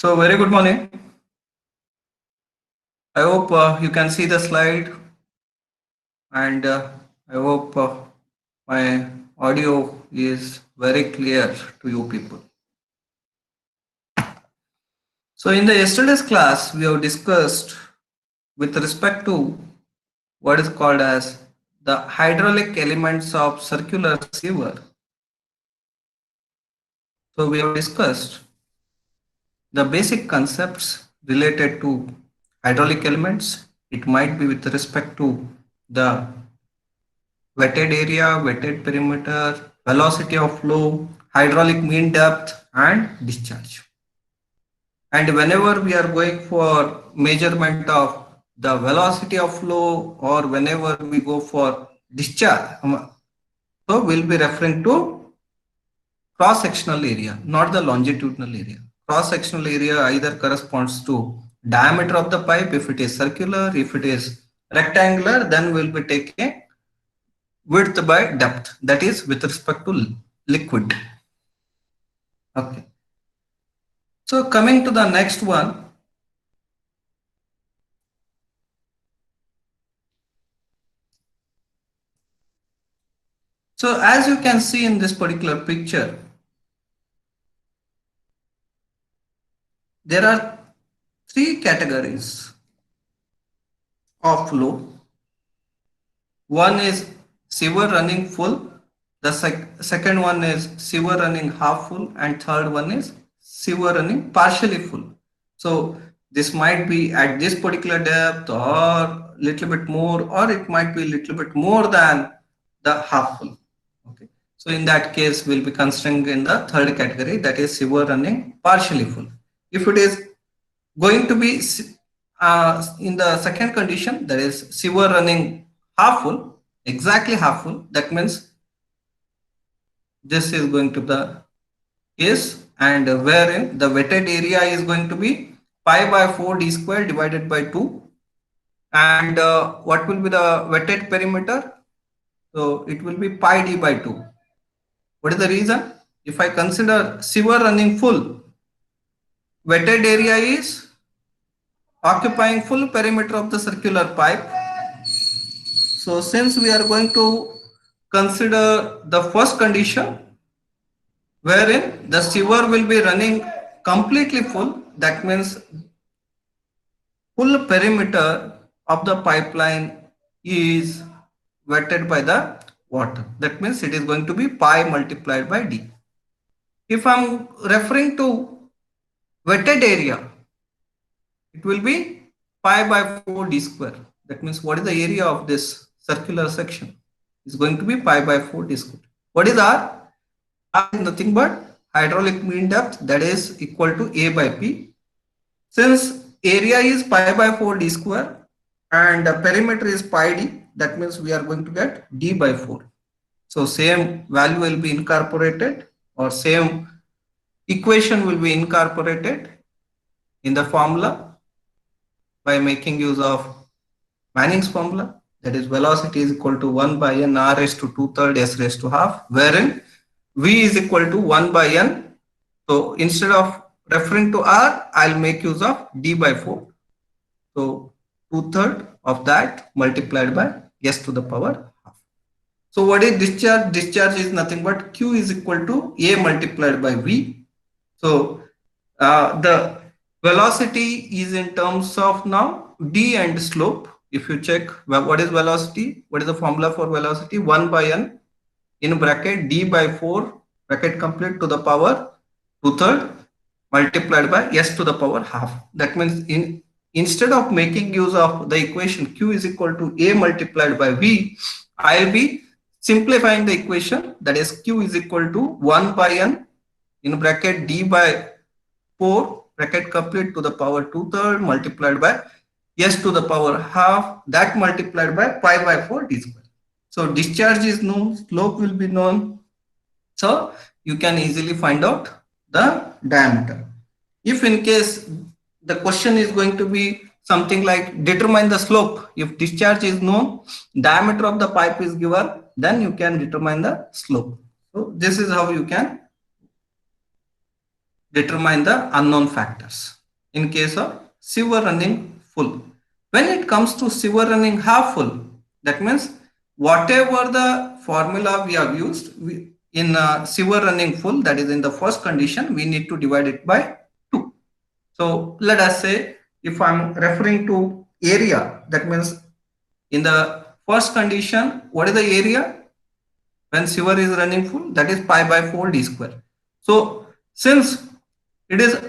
So very good morning. I hope you can see the slide and I hope my audio is very clear to you people. So in the yesterday's class, we have discussed with respect to what is called as the hydraulic elements of circular sieve. So we have discussed the basic concepts related to hydraulic elements. It might be with respect to the wetted area, wetted perimeter, velocity of flow, hydraulic mean depth, and discharge. And whenever we are going for measurement of the velocity of flow or whenever we go for discharge, so we'll be referring to cross sectional area, not the longitudinal area. Cross sectional area either corresponds to diameter of the pipe. If it is circular, if it is rectangular, then we'll be taking width by depth, that is with respect to liquid. Okay, so coming to the next one, so as you can see in this particular picture, there are three categories of flow. One is sewer running full, the second one is sewer running half full, and third one is sewer running partially full. So this might be at this particular depth or little bit more, or it might be little bit more than the half full. Okay, so in that case we'll be considering in the third category, that is sewer running partially full. If it is going to be in the second condition, that is sewer running half full, exactly half full, that means this is going to the case, and wherein the wetted area is going to be pi by 4 d square divided by 2, and what will be the wetted perimeter? So it will be pi d by 2. What is the reason? If I consider sewer running full, wetted area is occupying full perimeter of the circular pipe. So since we are going to consider the first condition wherein the sewer will be running completely full, that means full perimeter of the pipeline is wetted by the water. That means it is going to be pi multiplied by d. If I am referring to wetted area, it will be pi by 4 d square. That means what is the area of this circular section? Is going to be pi by 4 d square. What is R? R is nothing but hydraulic mean depth, that is equal to A by P. Since area is pi by 4 d square and the perimeter is pi d, that means we are going to get d by 4. So same value will be incorporated, or same equation will be incorporated in the formula by making use of Manning's formula, that is velocity is equal to 1 by n r raised to 2/3 s raised to half, wherein v is equal to 1 by n. So instead of referring to r, I'll make use of d by 4. So 2/3 of that multiplied by s to the power half. So what is discharge? Discharge is nothing but q is equal to a multiplied by v. So the velocity is in terms of now d and slope. If you check what is velocity, what is the formula for velocity? 1 by n in bracket d by 4 bracket complete to the power 2/3 multiplied by s to the power half. That means instead of making use of the equation q is equal to a multiplied by v, I'll be simplifying the equation, that is q is equal to 1 by n in bracket d by 4 bracket complete to the power 2/3 multiplied by s to the power half, that multiplied by pi by 4 d square. So discharge is known, slope will be known. So you can easily find out the diameter. If in case the question is going to be something like determine the slope, if discharge is known, diameter of the pipe is given, then you can determine the slope. So this is how you can determine the unknown factors in case of sewer running full. When it comes to sewer running half full, that means whatever the formula we have used in sewer running full, that is in the first condition, we need to divide it by 2. So let us say if I'm referring to area, that means in the first condition, what is the area when sewer is running full? That is pi by 4 d square. So since it is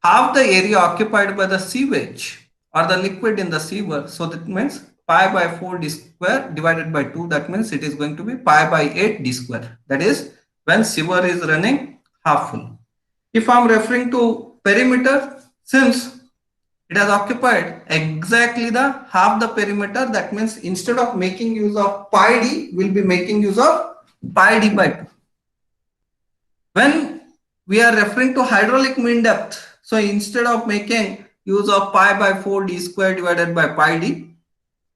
half the area occupied by the sewage or the liquid in the sewer, so that means pi by 4 d square divided by 2, that means it is going to be pi by 8 d square. That is when sewer is running half full. If I'm referring to perimeter, since it has occupied exactly the half the perimeter, that means instead of making use of pi d, we'll be making use of pi d by 2. When we are referring to hydraulic mean depth, so instead of making use of pi by 4 d square divided by pi d,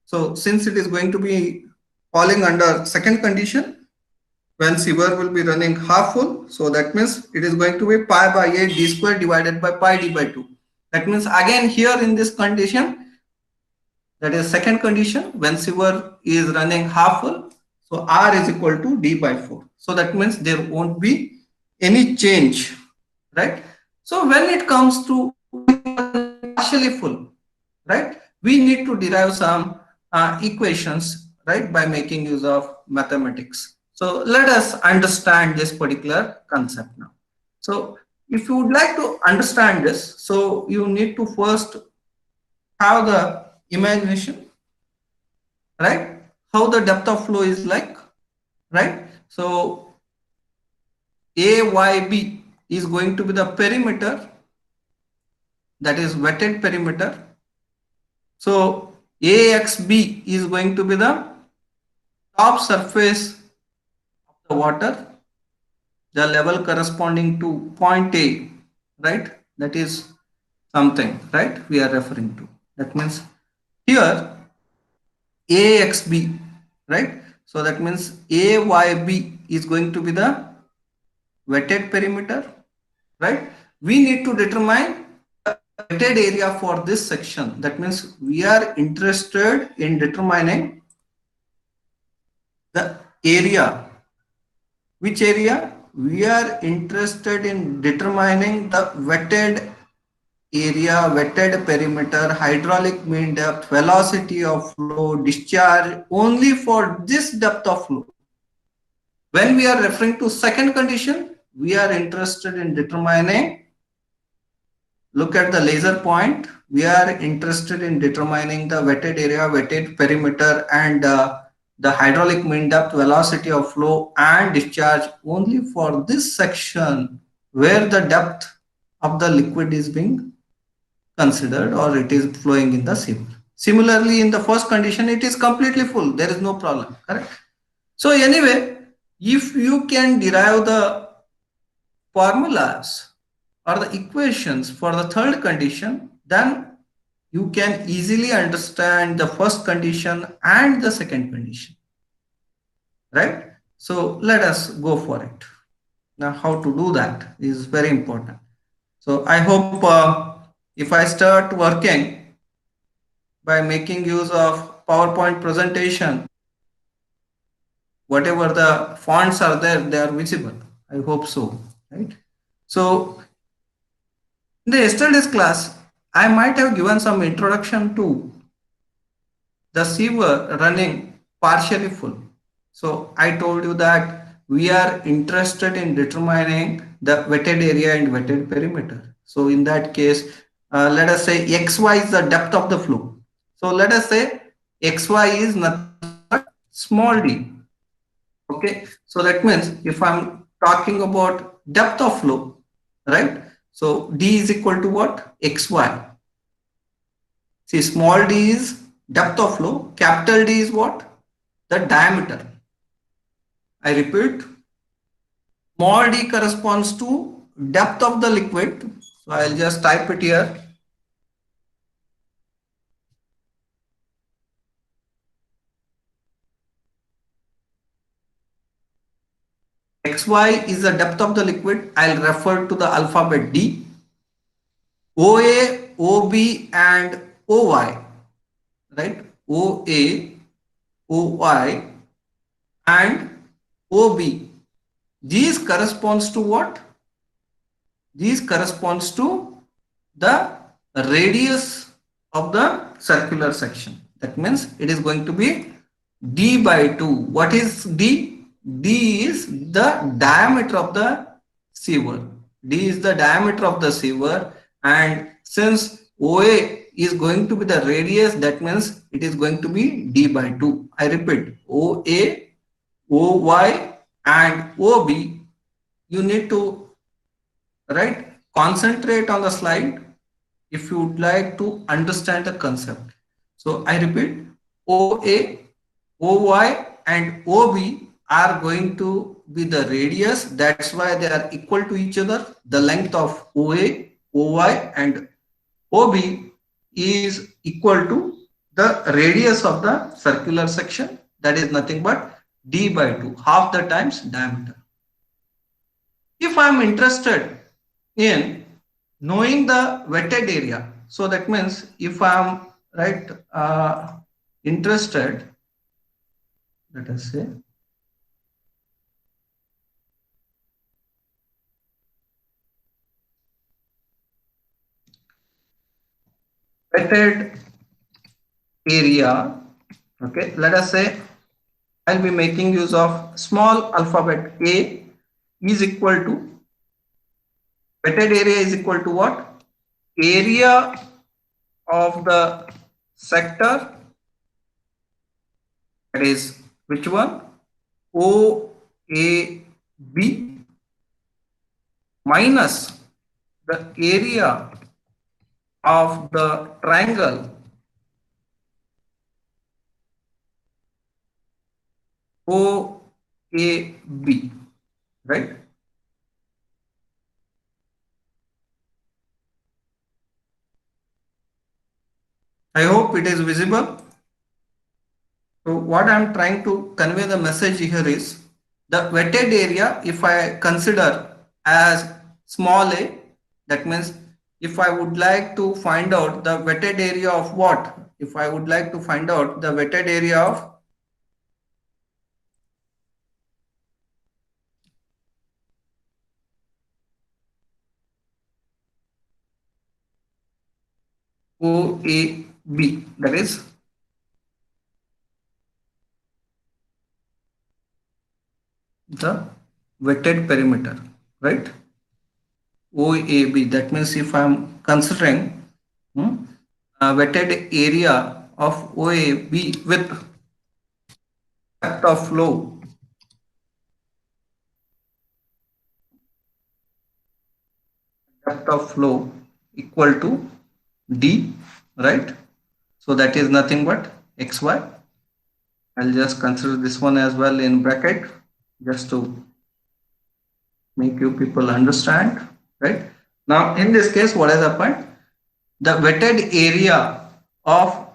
so since it is going to be falling under second condition, when sewer will be running half full, so that means it is going to be pi by 8 d square divided by pi d by 2. That means again here in this condition, that is second condition, when sewer is running half full, so R is equal to d by 4. So that means there won't be any change, right? So when it comes to partially full, right, we need to derive some equations, right, by making use of mathematics. So let us understand this particular concept now. So if you would like to understand this, so you need to first have the imagination, right, how the depth of flow is like, right? So AYB is going to be the perimeter, that is wetted perimeter. So AXB is going to be the top surface of the water, the level corresponding to point A, right? That is something, right, we are referring to. That means here AXB, right? So that means AYB is going to be the wetted perimeter, right? We need to determine the wetted area for this section. That means we are interested in determining the area. Which area? We are interested in determining the wetted area, wetted perimeter, hydraulic mean depth, velocity of flow, discharge only for this depth of flow. When we are referring to second condition, we are interested in determining, look at the laser point, we are interested in determining the wetted area, wetted perimeter, and the hydraulic mean depth, velocity of flow, and discharge only for this section where the depth of the liquid is being considered or it is flowing in the sewer. Similarly, in the first condition, it is completely full. There is no problem, correct? So anyway, if you can derive the formulas or the equations for the third condition, then you can easily understand the first condition and the second condition, right? So let us go for it. Now, how to do that is very important. So I hope if I start working by making use of PowerPoint presentation, whatever the fonts are there, they are visible. I hope so, right? So in the yesterday's class, I might have given some introduction to the sewer running partially full. So I told you that we are interested in determining the wetted area and wetted perimeter. So in that case, let us say xy is the depth of the flow. So let us say xy is nothing but small d. Okay, so that means if I'm talking about depth of flow, right? So d is equal to what? Xy. See, small d is depth of flow, capital D is what? The diameter. I repeat, small d corresponds to depth of the liquid. So I'll just type it here. xy is the depth of the liquid. I'll refer to the alphabet D. OA, OB and OY, right? OA, OY and OB. These corresponds to what? These corresponds to the radius of the circular section. That means it is going to be d by 2. What is d? D is the diameter of the sieve. D is the diameter of the sieve, and since OA is going to be the radius, that means it is going to be d by 2. I repeat, OA, OY and OB. You need to concentrate on the slide if you would like to understand the concept. So I repeat, OA, OY and OB are going to be the radius. That's why they are equal to each other. The length of OA, OY and OB is equal to the radius of the circular section. That is nothing but d by 2, half the times diameter. If I am interested in knowing the wetted area, so that means if I am interested, let us say wetted area, okay, let us say I'll be making use of small alphabet A is equal to, wetted area is equal to what? Area of the sector, that is which one? OAB minus the area of the triangle OAB, right? I hope it is visible. So what I am trying to convey the message here is the wetted area, if I consider as small a, that means if I would like to find out the wetted area of what? If I would like to find out the wetted area of OAB, that is the wetted perimeter, right? OAB, that means if I am considering a wetted area of OAB with depth of flow equal to D, right? So that is nothing but XY. I'll just consider this one as well in bracket just to make you people understand, right? Now in this case, what has happened? The wetted area of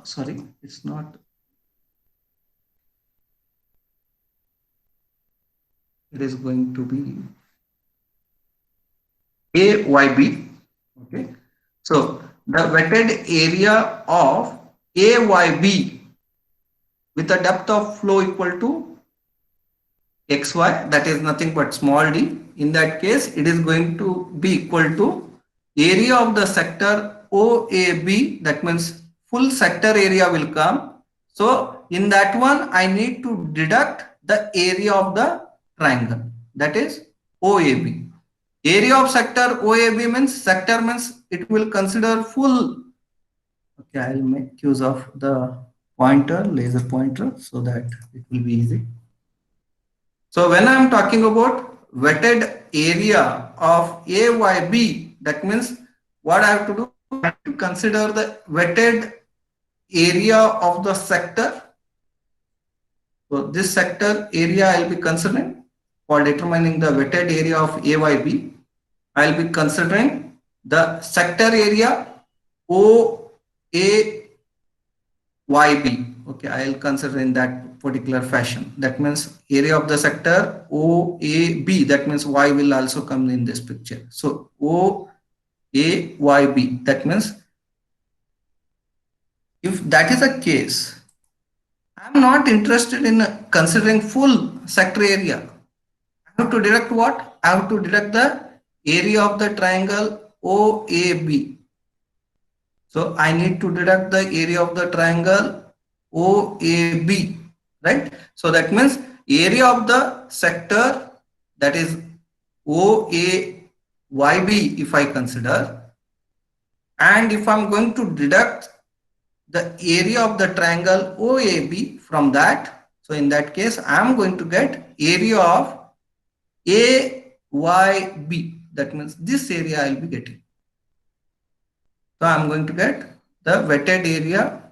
sorry, it's not, it is going to be AYB, okay? So the wetted area of AYB with a depth of flow equal to XY, that is nothing but small d. In that case, it is going to be equal to area of the sector OAB, that means full sector area will come. So in that one, I need to deduct the area of the triangle, that is OAB. Area of sector OAB means, sector means it will consider full. Okay, I'll make use of the pointer, laser pointer, so that it will be easy. So when I am talking about wetted area of AYB, that means what I have to do, I have to consider the wetted area of the sector. So this sector area I will be considering for determining the wetted area of AYB. I will be considering the sector area OAYB. Okay, I'll consider in that particular fashion. That means area of the sector OAB. That means Y will also come in this picture. So OAYB. That means if that is the case, I'm not interested in considering full sector area. I have to deduct what? I have to deduct the area of the triangle OAB. So I need to deduct the area of the triangle OAB, right? So that means area of the sector, that is OAYB if I consider, and if I'm going to deduct the area of the triangle OAB from that, so in that case I am going to get area of AYB. That means this area I will be getting. So I am going to get the wetted area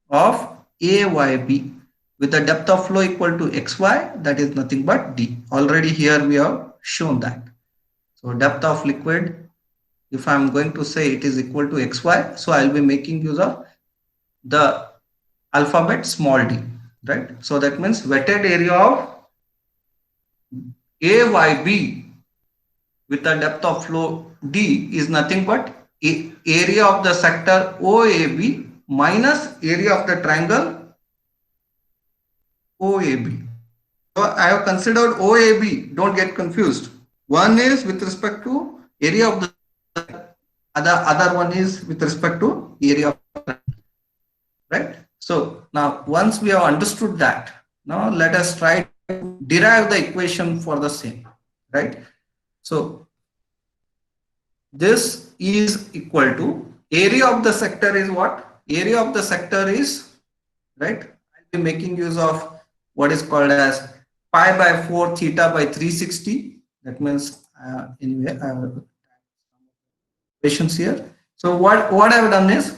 of AYB with the depth of flow equal to XY, that is nothing but D. Already here we have shown that. So depth of liquid, if I am going to say it is equal to XY, so I will be making use of the alphabet small d, right? So that means wetted area of AYB with the depth of flow D is nothing but area of the sector OAB minus area of the triangle OAB. So I have considered OAB, don't get confused. One is with respect to area of the other one is with respect to area of the, right? So now once we have understood that, now let us try to derive the equation for the same, right? So this is equal to area of the sector is what? Area of the sector is, right? I'll be making use of what is called as pi by 4 theta by 360. That means anyway, I have equations here. So what I have done is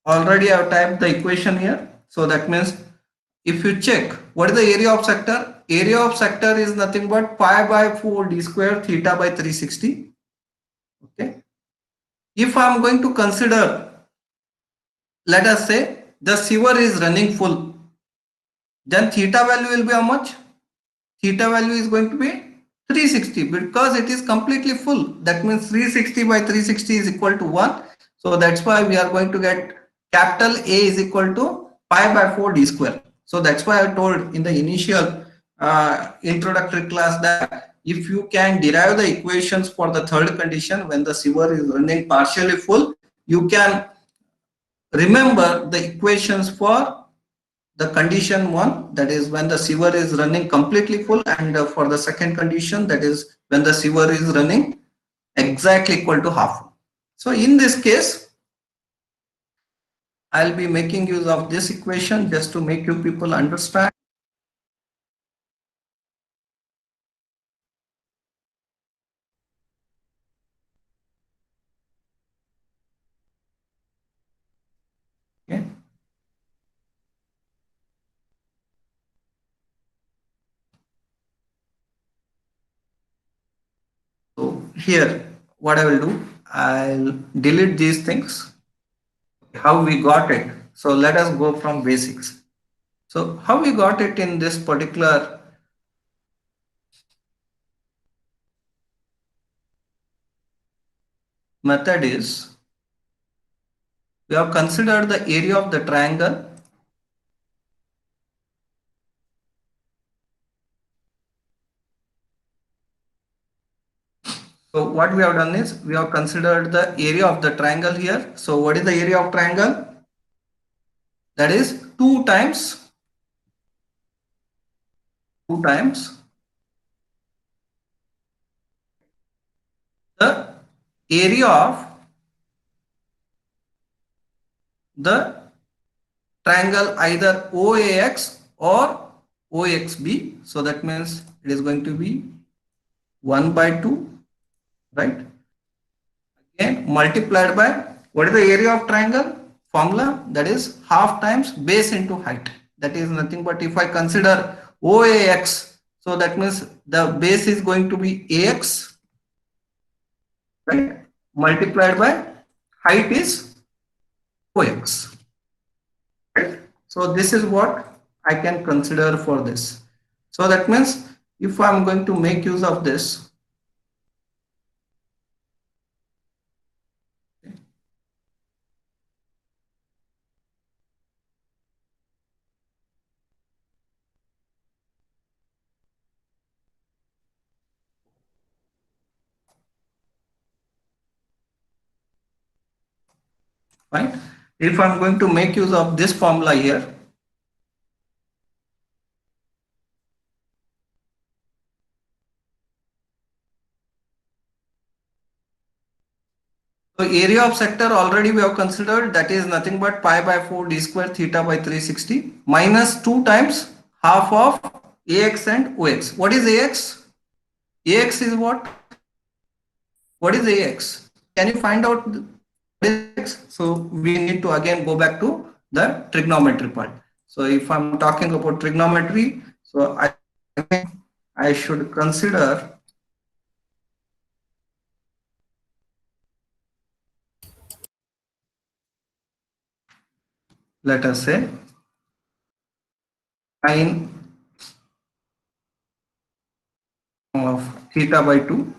already I have typed the equation here. So that means if you check what is the area of sector, area of sector is nothing but pi by 4 d square theta by 360. Okay. If I am going to consider, let us say the sewer is running full, then theta value will be how much? Theta value is going to be 360 because it is completely full. That means 360 by 360 is equal to 1. So that's why we are going to get capital A is equal to pi by 4 d square. So that's why I told in the initial introductory class that if you can derive the equations for the third condition when the sewer is running partially full, you can remember the equations for the condition 1, that is when the sewer is running completely full, and for the second condition, that is when the sewer is running exactly equal to half full. So in this case, I'll be making use of this equation just to make you people understand. Okay. So here, what I will do, I'll delete these things. How we got it? So let us go from basics. So how we got it in this particular method is we have considered the area of the triangle. So what we have done is we have considered the area of the triangle here. So what is the area of triangle? That is 2 times the area of the triangle either OAX or OXB. So that means it is going to be 1 by 2, right? Again multiplied by what is the area of triangle? Formula, that is half times base into height. That is nothing but if I consider OAX, so that means the base is going to be AX, right? Multiplied by height is OX. Right? So this is what I can consider for this. So that means if I'm going to make use of this, right? If I'm going to make use of this formula here, so area of sector already we have considered, that is nothing but pi by 4 d square theta by 360 minus 2 times half of ax and ox. What is ax? Ax is what? What is ax? Can you find out what is ax? So we need to again go back to the trigonometry part. So if I'm talking about trigonometry, so I should consider, let us say, sine of theta by 2,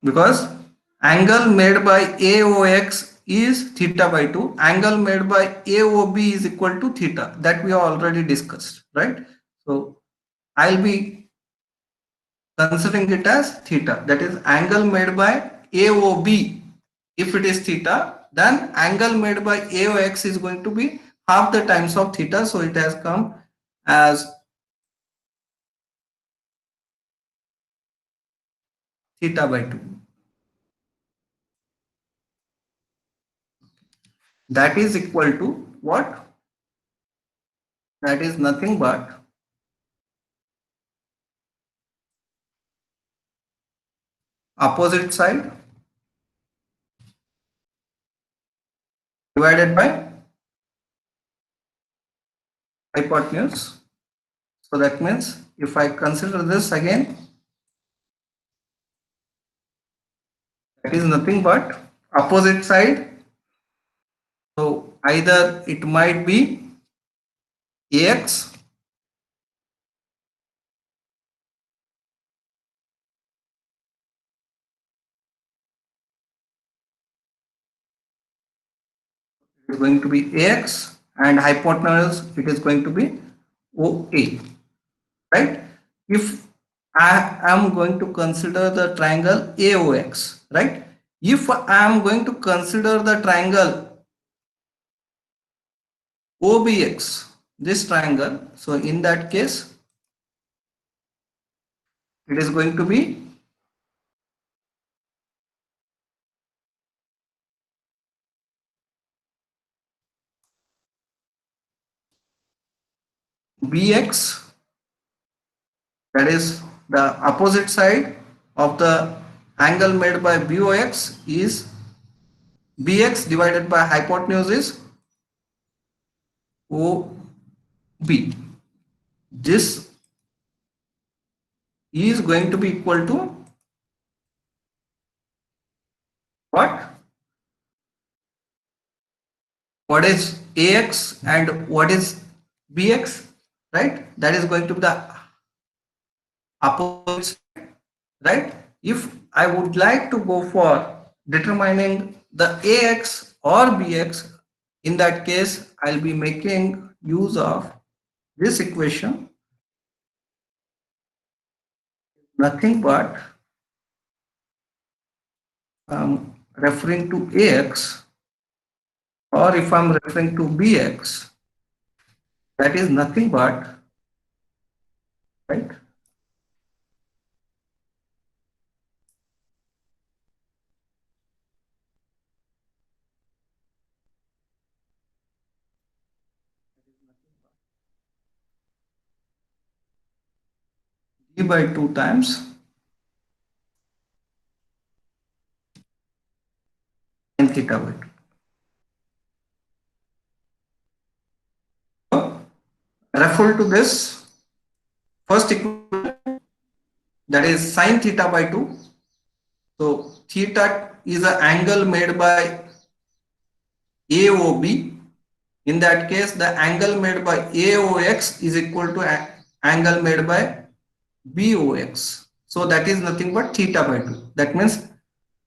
because angle made by AOX is theta by 2, angle made by AOB is equal to theta, that we have already discussed, right? So I'll be considering it as theta, that is angle made by AOB. If it is theta, then angle made by AOX is going to be half the times of theta, so it has come as theta by 2. That is equal to what? That is nothing but opposite side divided by hypotenuse. So that means if I consider this again, that is nothing but opposite side. So either it might be AX is going to be AX and hypotenuse it is going to be OA, right? If I am going to consider the triangle AOX, right? If I am going to consider the triangle OBX, this triangle, so in that case, it is going to be BX, that is the opposite side of the angle made by BOX is BX divided by hypotenuse is OB. This is going to be equal to what? What is AX and what is BX, right? That is going to be the opposite side, right? If I would like to go for determining the AX or BX, in that case, I'll be making use of this equation, nothing but referring to AX, or if I'm referring to BX, that is nothing but, right? d by 2 times sin theta by 2. So refer to this first equation, that is sin theta by 2. So theta is an angle made by AOB. In that case, the angle made by AOX is equal to angle made by BOX. So that is nothing but theta by 2. That means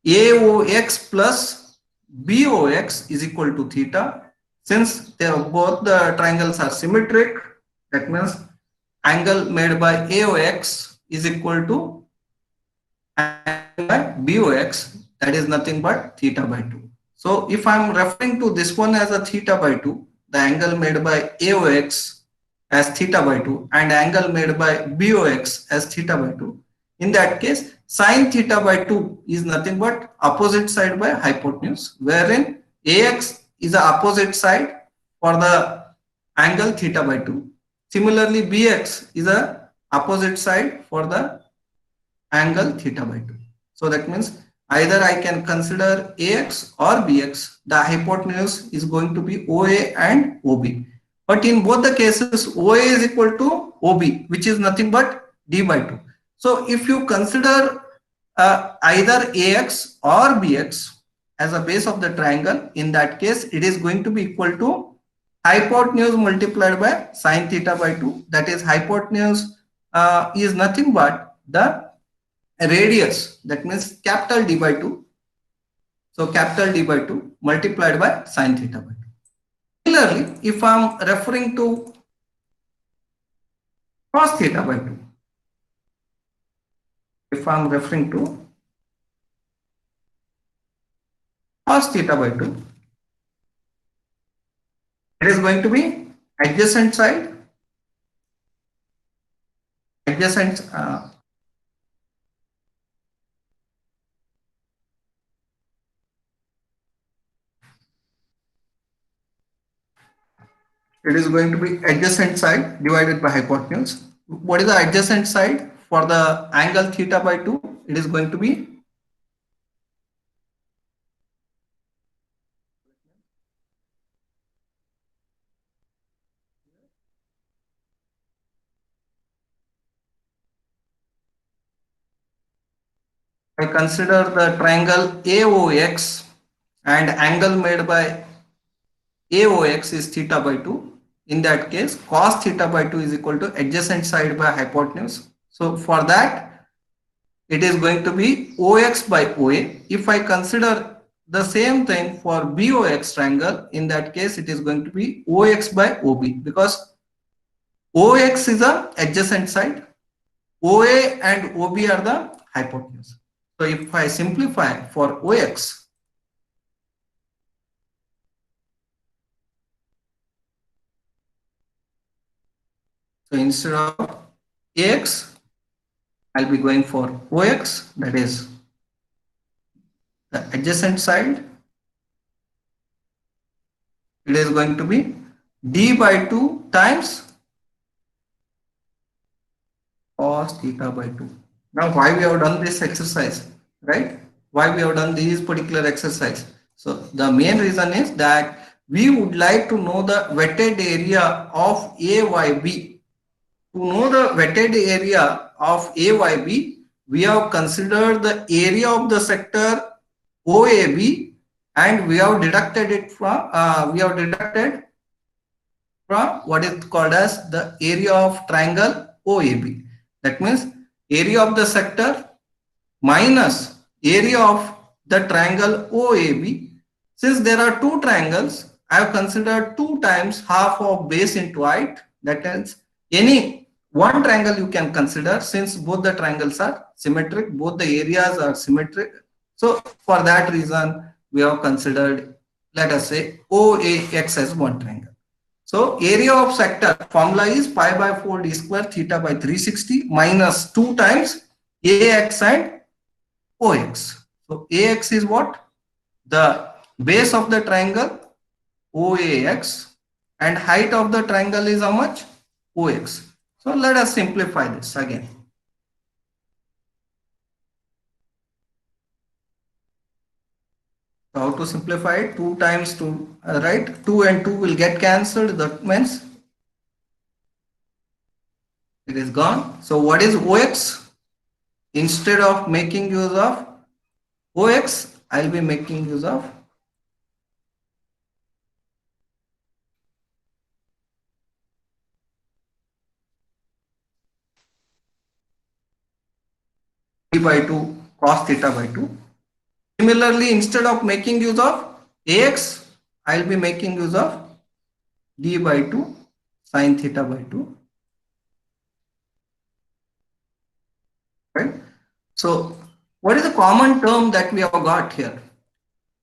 AOX plus BOX is equal to theta. Since they are both the triangles are symmetric, that means angle made by AOX is equal to angle by BOX, that is nothing but theta by 2. So if I am referring to this one as a theta by 2, the angle made by AOX as theta by 2 and angle made by BOX as theta by 2, in that case sin theta by 2 is nothing but opposite side by hypotenuse, wherein AX is the opposite side for the angle theta by 2. Similarly, BX is a opposite side for the angle theta by 2. So that means either I can consider AX or BX. The hypotenuse is going to be OA and OB. But in both the cases, OA is equal to OB, which is nothing but D by 2. So if you consider either AX or BX as a base of the triangle, in that case, it is going to be equal to hypotenuse multiplied by sin theta by 2. That is, hypotenuse is nothing but the radius, that means capital D by 2. So capital D by 2 multiplied by sin theta by 2. Similarly, if I am referring to cos theta by 2, if I am referring to cos theta by 2, it is going to be adjacent side, adjacent it is going to be adjacent side divided by hypotenuse. What is the adjacent side for the angle theta by 2? It is going to be I consider the triangle AOX and angle made by AOX is theta by 2. In that case, cos theta by 2 is equal to adjacent side by hypotenuse. So for that, it is going to be OX by OA. If I consider the same thing for BOX triangle, in that case, it is going to be OX by OB, because OX is the adjacent side, OA and OB are the hypotenuse. So if I simplify for OX, so instead of AX, I'll be going for OX, that is the adjacent side. It is going to be D by 2 times cos theta by 2. Now, why we have done this exercise, right? Why we have done this particular exercise? So the main reason is that we would like to know the wetted area of AYB. To know the wetted area of AYB, we have considered the area of the sector OAB and we have deducted it from what is called as the area of triangle OAB. That means area of the sector minus area of the triangle OAB. Since there are two triangles, I have considered 2 times half of base into height. That is, any one triangle you can consider, since both the triangles are symmetric, both the areas are symmetric. So for that reason, we have considered, let us say, OAX as one triangle. So area of sector formula is pi by 4 d square theta by 360 minus 2 times AX and OX. So AX is what? The base of the triangle OAX and height of the triangle is how much? OX. So let us simplify this again. So how to simplify it? 2 times 2, right? 2 and 2 will get cancelled. That means it is gone. So what is OX? Instead of making use of OX, I'll be making use of d by 2 cos theta by 2. Similarly, instead of making use of AX, I'll be making use of d by 2 sin theta by 2. Right? So what is the common term that we have got here?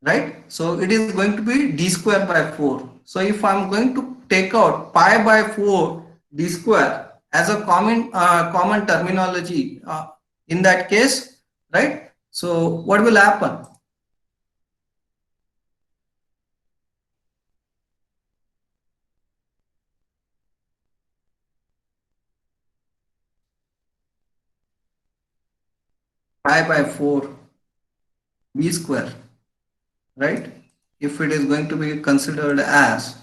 Right? So it is going to be d square by 4. So if I'm going to take out pi by 4 d square as a common terminology in that case, right? So what will happen? Pi by 4 b square, right? If it is going to be considered as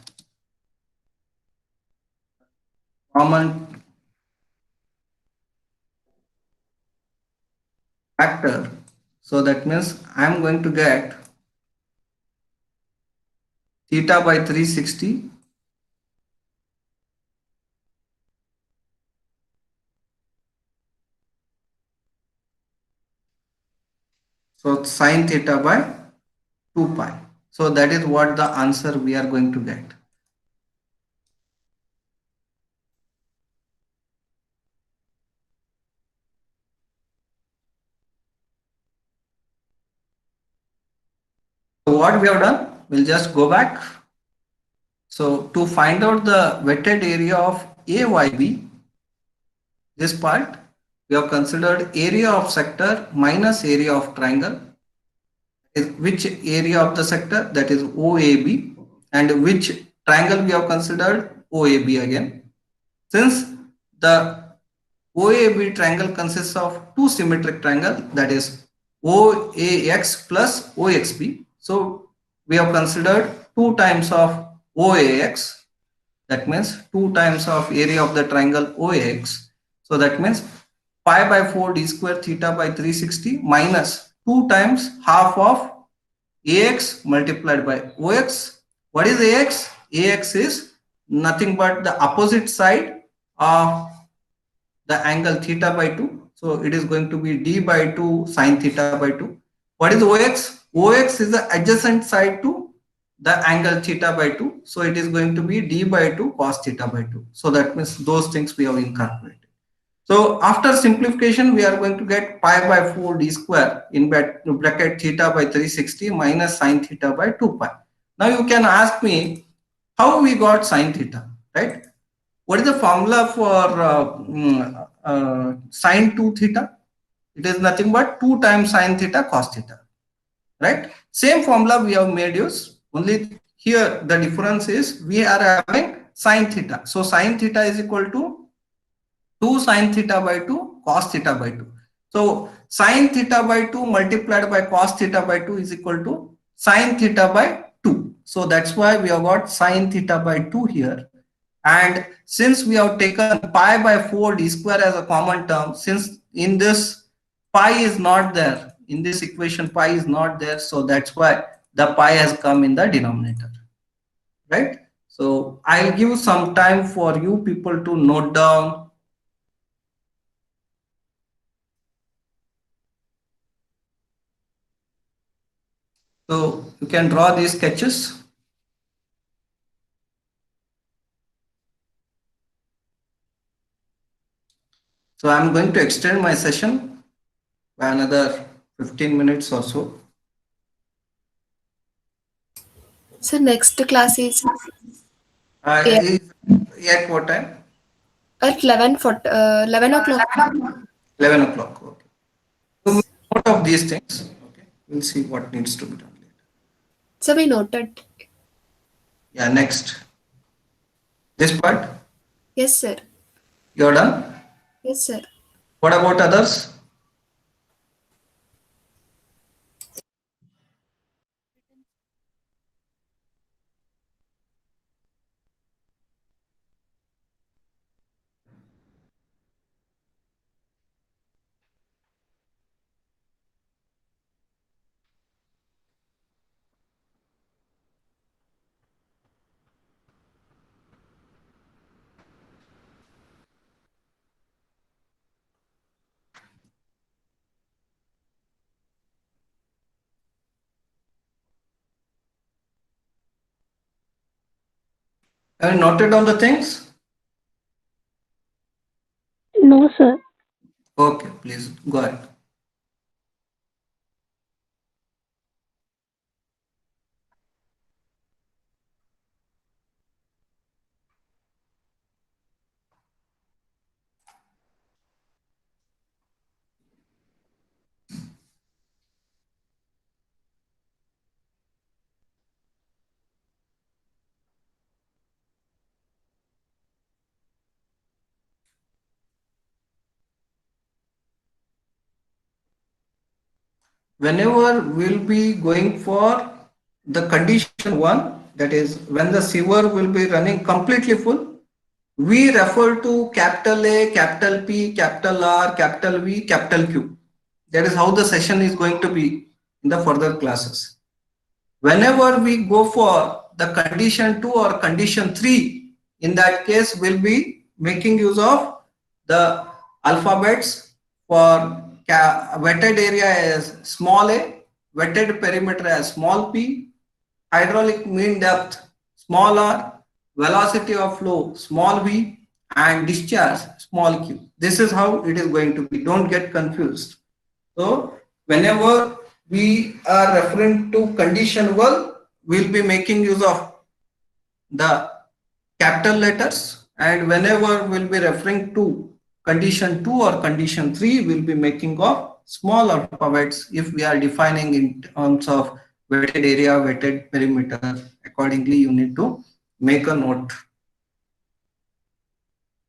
common factor, so that means I'm going to get theta by 360 so sine theta by 2 pi. So that is what the answer we are going to get. So what we have done, we'll just go back. So to find out the wetted area of AYB, this part, we have considered area of sector minus area of triangle. Which area of the sector? That is OAB. And which triangle we have considered? OAB again. Since the OAB triangle consists of two symmetric triangles, that is OAX plus OXB. So we have considered 2 times of OAX. That means 2 times of area of the triangle OAX. So that means pi by 4 d square theta by 360 minus 2 times half of AX multiplied by OX. What is AX? AX is nothing but the opposite side of the angle theta by 2. So it is going to be d by 2 sine theta by 2. What is OX? OX is the adjacent side to the angle theta by 2. So it is going to be d by 2 cos theta by 2. So that means those things we have incorporated. So after simplification, we are going to get pi by 4 d square in bracket theta by 360 minus sine theta by 2 pi. Now you can ask me how we got sine theta, right? What is the formula for sine 2 theta? It is nothing but 2 times sine theta cos theta, right? Same formula we have made use, only here the difference is we are having sine theta. So sine theta is equal to 2 sine theta by 2 cos theta by 2. So sine theta by 2 multiplied by cos theta by 2 is equal to sine theta by 2. So that's why we have got sine theta by 2 here. And since we have taken pi by 4 d square as a common term, since in this pi is not there, in this equation pi is not there, so that's why the pi has come in the denominator, right? So I'll give some time for you people to note down. So you can draw these sketches. So I'm going to extend my session by another 15 minutes or so. So next class is At what time? at 11 o'clock. 11 o'clock. Okay. So we'll note of these things. Okay. We'll see what needs to be done later. So we noted. Yeah, next. This part, Yes, sir. you're done. Yes, sir. What about others? Have you noted down the things? No, sir. Okay, please go ahead. Whenever we'll be going for the condition one, that is when the sewer will be running completely full, we refer to capital A, capital P, capital R, capital V, capital Q. That is how the session is going to be in the further classes. Whenever we go for the condition 2 or condition 3, in that case we'll be making use of the alphabets. For wetted area as small a, wetted perimeter as small p, hydraulic mean depth small r, velocity of flow small v, and discharge small q. This is how it is going to be. Don't get confused. So whenever we are referring to condition 1, we'll be making use of the capital letters, and whenever we'll be referring to condition 2 or condition 3, we'll be making of small alphabets if we are defining in terms of wetted area, wetted perimeter. Accordingly, you need to make a note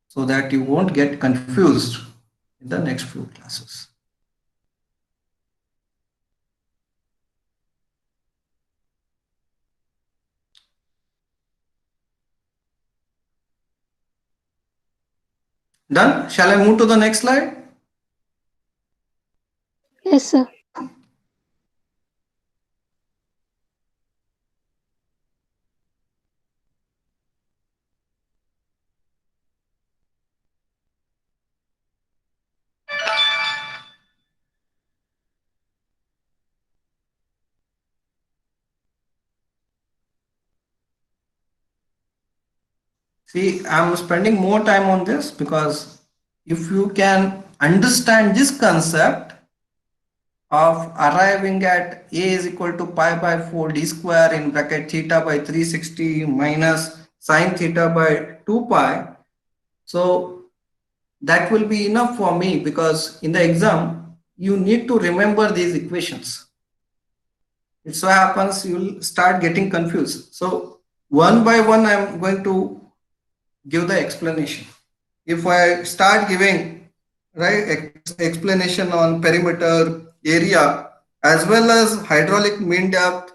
so that you won't get confused in the next few classes. Done? Shall I move to the next slide? Yes, sir. See, I'm spending more time on this because if you can understand this concept of arriving at A is equal to pi by 4 d square in bracket theta by 360 minus sine theta by 2 pi. So that will be enough for me, because in the exam, you need to remember these equations. It so happens you'll start getting confused. So one by one, I'm going to give the explanation. If I start giving explanation on perimeter, area, as well as hydraulic mean depth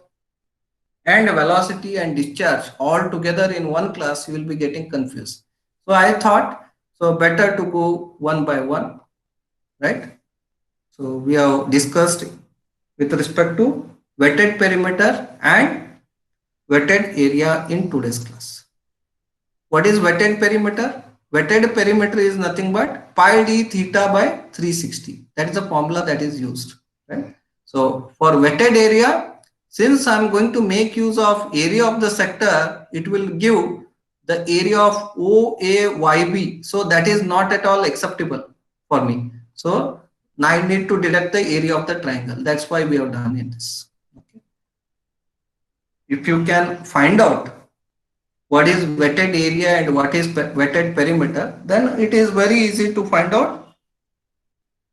and velocity and discharge all together in one class, you will be getting confused. So I thought, so better to go one by one, right? So we have discussed with respect to wetted perimeter and wetted area in today's class. What is wetted perimeter? Wetted perimeter is nothing but pi d theta by 360. That is the formula that is used, right? So for wetted area, since I'm going to make use of area of the sector, it will give the area of OAYB. So that is not at all acceptable for me. So now I need to deduct the area of the triangle. That's why we have done in this. Okay. If you can find out what is wetted area and what is wetted perimeter, then it is very easy to find out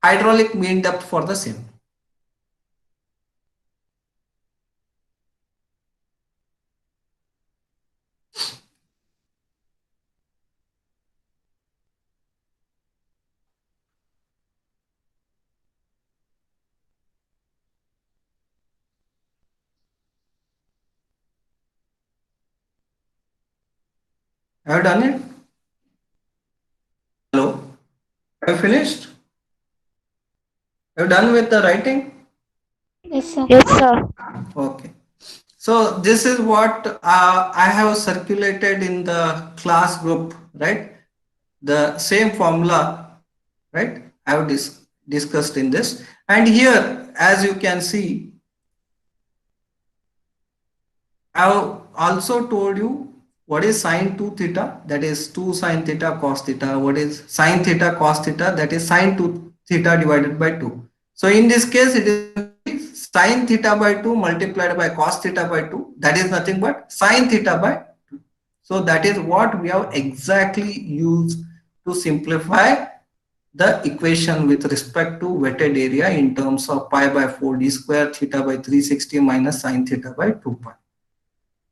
hydraulic mean depth for the same. Have you done it? Hello? Have you finished? Have you done with the writing? Yes, sir. Yes, sir. Okay. So this is what I have circulated in the class group, right? The same formula, right? I have discussed in this. And here, as you can see, I have also told you what is sine 2 theta? That is 2 sine theta cos theta. What is sine theta cos theta? That is sine 2 theta divided by 2. So in this case, it is sine theta by 2 multiplied by cos theta by 2. That is nothing but sine theta by 2. So that is what we have exactly used to simplify the equation with respect to wetted area in terms of pi by 4 d square theta by 360 minus sine theta by 2 pi.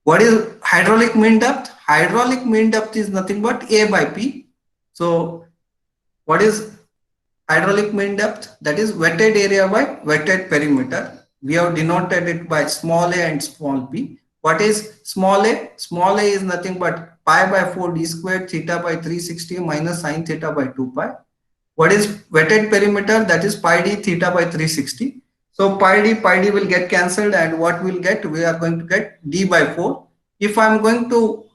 What is hydraulic mean depth? Hydraulic mean depth is nothing but A by P. So what is hydraulic mean depth? That is wetted area by wetted perimeter. We have denoted it by small a and small p. What is small a? Small a is nothing but pi by 4 d squared theta by 360 minus sine theta by 2 pi. What is wetted perimeter? That is pi d theta by 360. So pi d will get cancelled, and what we'll get? We are going to get d by 4. If I'm going to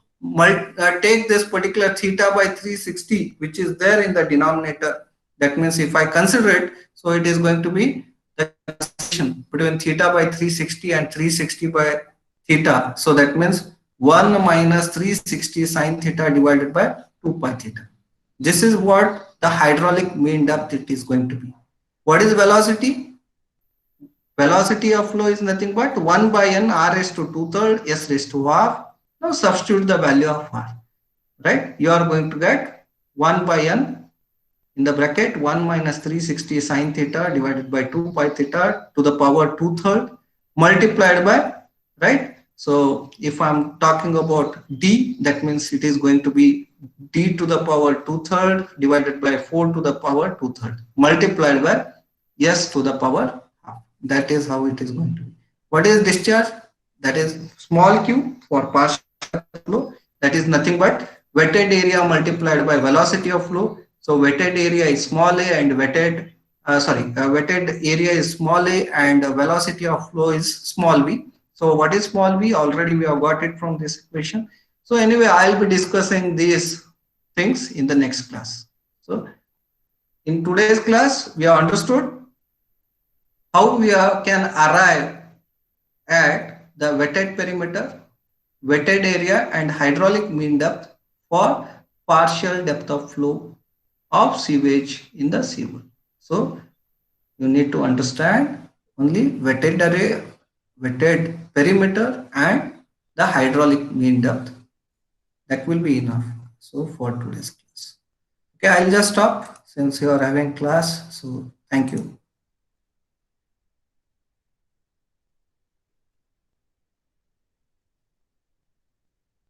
take this particular theta by 360, which is there in the denominator, that means if I consider it, so it is going to be the summation between theta by 360 and 360 by theta. So that means 1 minus 360 sine theta divided by 2 pi theta. This is what the hydraulic mean depth it is going to be. What is velocity? Velocity of flow is nothing but 1 by n r raised to 2/3 s raised to half. Now substitute the value of r. Right? You are going to get 1 by n in the bracket 1 minus 360 sine theta divided by 2 pi theta to the power 2/3 multiplied by, right? So if I'm talking about d, that means it is going to be d to the power 2/3 divided by 4 to the power 2/3 multiplied by s to the power half. That is how it is going to be. What is discharge? That is small q for partial flow. That is nothing but wetted area multiplied by velocity of flow. So wetted area is small a and wetted area is small a and velocity of flow is small v. So what is small v? Already we have got it from this equation. So anyway, I'll be discussing these things in the next class. So in today's class, we have understood how we can arrive at the wetted perimeter, wetted area and hydraulic mean depth for partial depth of flow of sewage in the sewer. So you need to understand only wetted area, wetted perimeter and the hydraulic mean depth. That will be enough. So for today's class. Okay, I'll just stop since you are having class. So thank you.